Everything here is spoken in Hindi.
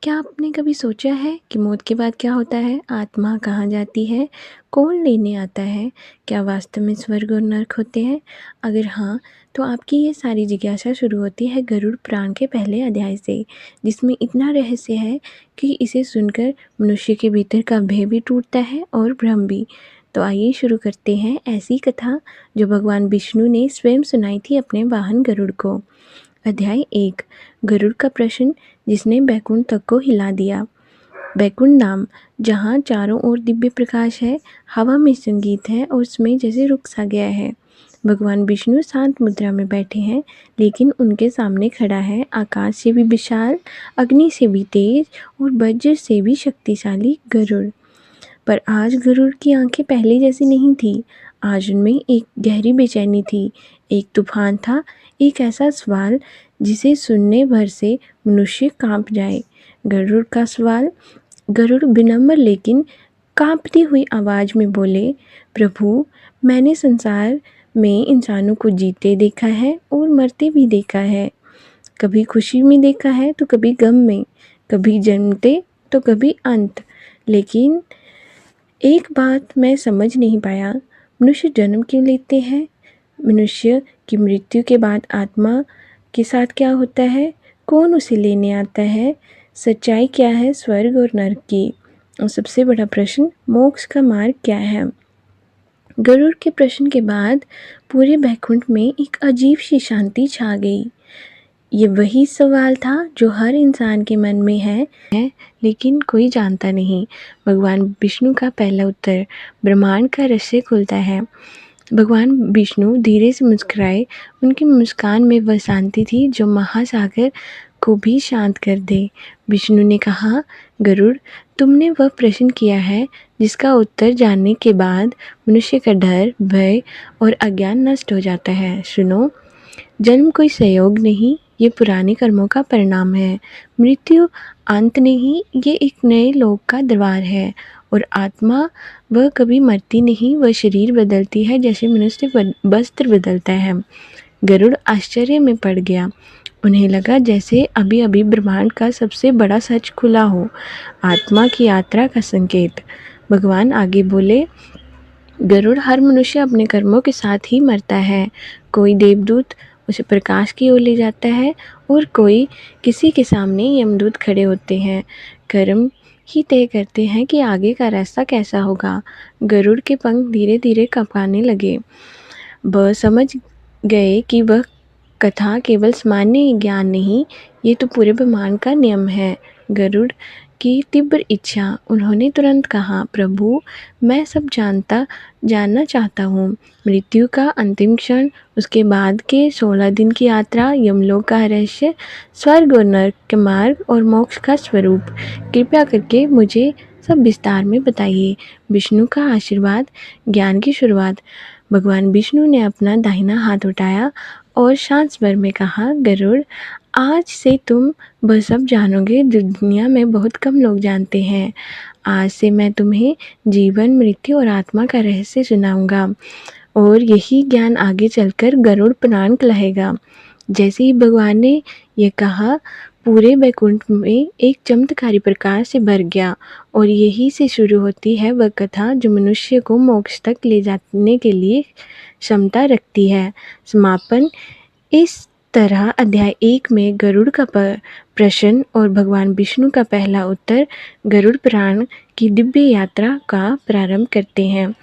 क्या आपने कभी सोचा है कि मौत के बाद क्या होता है? आत्मा कहाँ जाती है? कौन लेने आता है? क्या वास्तव में स्वर्ग और नर्क होते हैं? अगर हाँ, तो आपकी ये सारी जिज्ञासा शुरू होती है गरुड़ पुराण के पहले अध्याय से, जिसमें इतना रहस्य है कि इसे सुनकर मनुष्य के भीतर का भय भी टूटता है और भ्रम भी। तो आइए शुरू करते हैं ऐसी कथा जो भगवान विष्णु ने स्वयं सुनाई थी अपने वाहन गरुड़ को। अध्याय 1। गरुड़ का प्रश्न जिसने बैकुंठ तक को हिला दिया। बैकुंठ नाम, जहाँ चारों ओर दिव्य प्रकाश है, हवा में संगीत है और उसमें जैसे रुक सा गया है। भगवान विष्णु शांत मुद्रा में बैठे हैं, लेकिन उनके सामने खड़ा है आकाश से भी विशाल, अग्नि से भी तेज और वज्र से भी शक्तिशाली गरुड़। पर आज गरुड़ की आंखें पहले जैसी नहीं थी। आज उनमें एक गहरी बेचैनी थी, एक तूफान था, एक ऐसा सवाल जिसे सुनने भर से मनुष्य कांप जाए। गरुड़ का सवाल। गरुड़ विनम्र लेकिन कांपती हुई आवाज में बोले, प्रभु, मैंने संसार में इंसानों को जीते देखा है और मरते भी देखा है। कभी खुशी में देखा है तो कभी गम में, कभी जन्मते तो कभी अंत। लेकिन एक बात मैं समझ नहीं पाया, मनुष्य जन्म क्यों लेते हैं? मनुष्य की मृत्यु के बाद आत्मा के साथ क्या होता है? कौन उसे लेने आता है? सच्चाई क्या है स्वर्ग और नरक की? और सबसे बड़ा प्रश्न, मोक्ष का मार्ग क्या है? गरुड़ के प्रश्न के बाद पूरे बैकुंठ में एक अजीब सी शांति छा गई। ये वही सवाल था जो हर इंसान के मन में है, लेकिन कोई जानता नहीं। भगवान विष्णु का पहला उत्तर। ब्रह्मांड का रहस्य खुलता है। भगवान विष्णु धीरे से मुस्कुराए। उनकी मुस्कान में वह शांति थी जो महासागर को भी शांत कर दे। विष्णु ने कहा, गरुड़, तुमने वह प्रश्न किया है जिसका उत्तर जानने के बाद मनुष्य का डर, भय और अज्ञान नष्ट हो जाता है। सुनो, जन्म कोई संयोग नहीं, ये पुराने कर्मों का परिणाम है। मृत्यु अंत नहीं, ये एक नए लोक का द्वार है। और आत्मा, वह कभी मरती नहीं, वह शरीर बदलती है जैसे मनुष्य वस्त्र बदलता है। गरुड़ आश्चर्य में पड़ गया। उन्हें लगा जैसे अभी अभी ब्रह्मांड का सबसे बड़ा सच खुला हो, आत्मा की यात्रा का संकेत। भगवान आगे बोले, गरुड़, हर मनुष्य अपने कर्मों के साथ ही मरता है। कोई देवदूत उसे प्रकाश की ओर ले जाता है और कोई किसी के सामने यमदूत खड़े होते हैं। कर्म ही तय करते हैं कि आगे का रास्ता कैसा होगा। गरुड़ के पंख धीरे धीरे कँपाने लगे। वह समझ गए कि वह कथा केवल सामान्य ज्ञान नहीं, ये तो पूरे ब्रह्मांड का नियम है। गरुड़ की तीव्र इच्छा। उन्होंने तुरंत कहा, प्रभु, मैं सब जानना चाहता हूँ। मृत्यु का अंतिम क्षण, उसके बाद के 16 दिन की यात्रा, यमलोक का रहस्य, स्वर्ग और नरक के मार्ग और मोक्ष का स्वरूप। कृपया करके मुझे सब विस्तार में बताइए। विष्णु का आशीर्वाद। ज्ञान की शुरुआत। भगवान विष्णु ने अपना दाहिना हाथ उठाया और शांत स्वर में कहा, गरुड़, आज से तुम वह सब जानोगे जो दुनिया में बहुत कम लोग जानते हैं। आज से मैं तुम्हें जीवन, मृत्यु और आत्मा का रहस्य सुनाऊंगा और यही ज्ञान आगे चलकर गरुड़ पुराण कहलाएगा। जैसे ही भगवान ने यह कहा, पूरे बैकुंठ में एक चमत्कारी प्रकाश से भर गया और यही से शुरू होती है वह कथा जो मनुष्य को मोक्ष तक ले जाने के लिए क्षमता रखती है। समापन। इस तरह अध्याय 1 में गरुड़ का प्रश्न और भगवान विष्णु का पहला उत्तर गरुड़ पुराण की दिव्य यात्रा का प्रारंभ करते हैं।